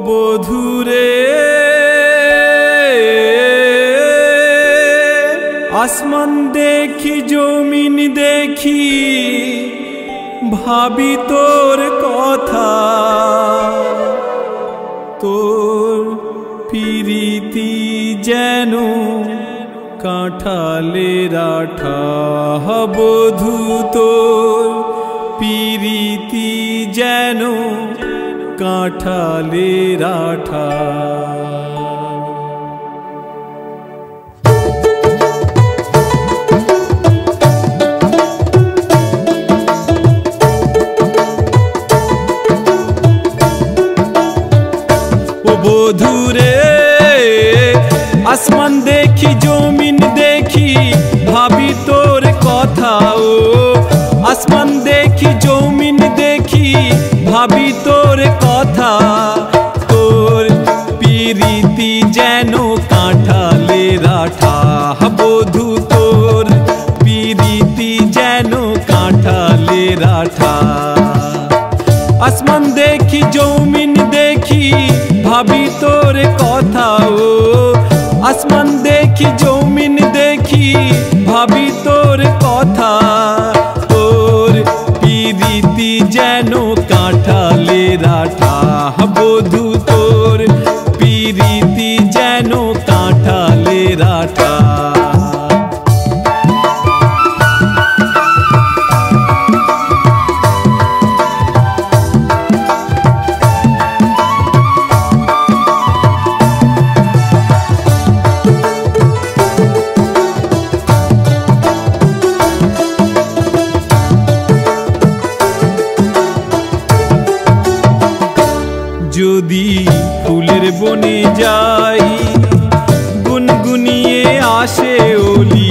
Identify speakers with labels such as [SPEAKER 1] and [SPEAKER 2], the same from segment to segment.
[SPEAKER 1] বধুরে আসমান দেখি জমিন দেখি ভাবি তোর কথা তোর পিরিতি যেন কাঁঠালের আঠা বধু তোর পিরিতি যেন কাঁঠালের আঠা বধুরে আসমান দেখি জমিন দেখি ভাবি তোর কথা ও আসমান দেখি জমিন দেখি ভাবি তোর কথা তোর পিরিতি যেন কাঁঠালের আঠা বধু তোর পিরিতি যেন কাঁঠালের আঠা আসমান দেখি জমিন দেখি ভাবি তোর কথা ও আসমান দেখি জমিন দেখি ভাবি তোর কথা তোর পিরিতি যেন কাঁঠালের আঠা বধু তোর পিরিতি যেন কাঁঠালের আঠা যদি ফুলের বনে যাই গুনগুনিয়ে আসে ওলি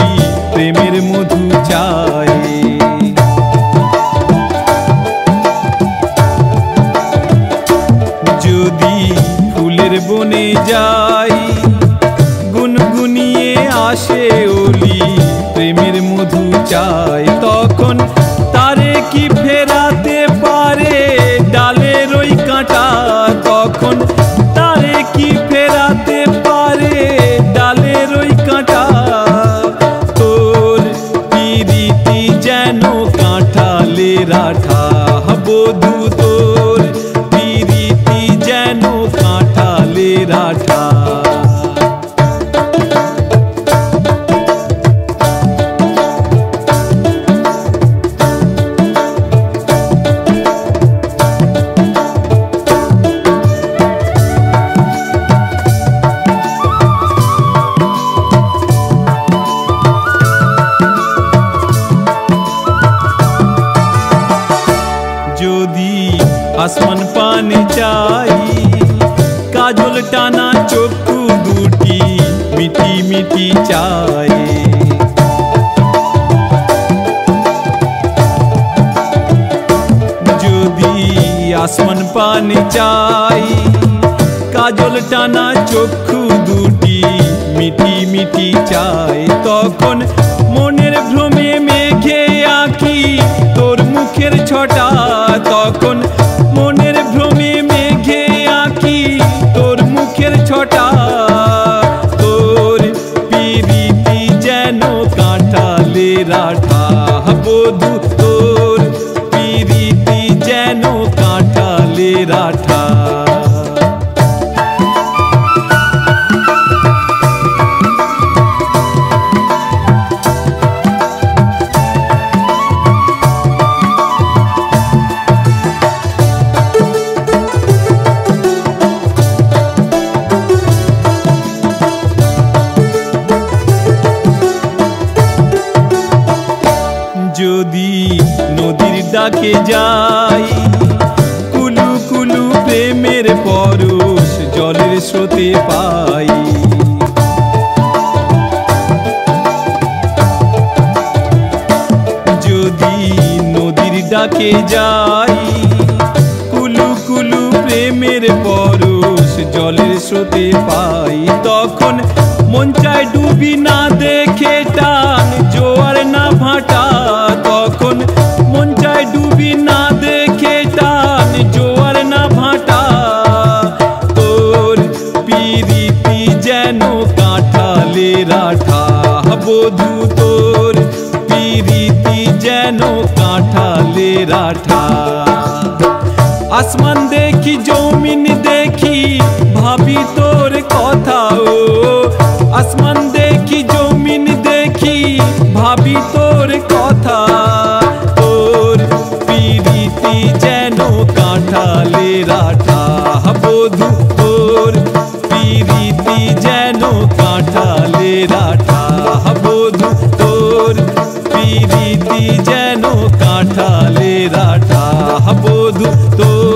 [SPEAKER 1] প্রেমের মধু চাই যদি ফুলের বনে যাই গুনগুনিয়ে আসে ওলি প্রেমের মধু চাই তখন তারে কি ফেরাতে পারে ডালের ওই কাঁটা তখন তারে কি ফেরাতে পারে ডালের ওই কাঁটা তোর পিরিতি যেন কাঁঠালের আঠা বধু তোর পিরিতি যেন কাঁঠালের আঠা যদি আসমান পানে চাই কাজল টানা চক্ষু দুটি মিটি মিটি চাই যদি আসমান পানে চাই কাজল টানা চক্ষু দুটি মিটি মিটি চাই তখন মনের ভ্রমে মেঘে আঁকি তোর মুখের ছটা তখন মনের ভ্রমে মেঘে আঁকি তোর মুখের ছটা তোর পিরিতি যেন কাঁঠালের আঠা বধু তোর পিরিতি যেন কাঁঠালের আঠা যদি নদীর ডাকে যাই কুলু কুলু প্রেমের পরশ জলের স্রোতে পাই যদি নদীর ডাকে যাই কুলু কুলু প্রেমের পরশ জলের স্রোতে পাই তখন মন চায় ডুবি না দেখে টান জোয়ার না ভাটা তখন মন চায় ডুবি না দেখে টান জোয়ার না ভাটা তো আঠা বধূ তোর পিরিতি যেন কাঁঠালের আঠা। আসমান দেখি জমিন দেখি ভাবি তোর কথা ও, আসমান দেখি জমিন দেখি ভাবি তোর কথা, তোর পিরিতি যেন কাঁঠালের আঠা বধূ তোর পিরিতি যেন কাঁঠালের আঠা বধূ তোর পিরিতি যেন কাঁঠালের আঠা বধূ তোর।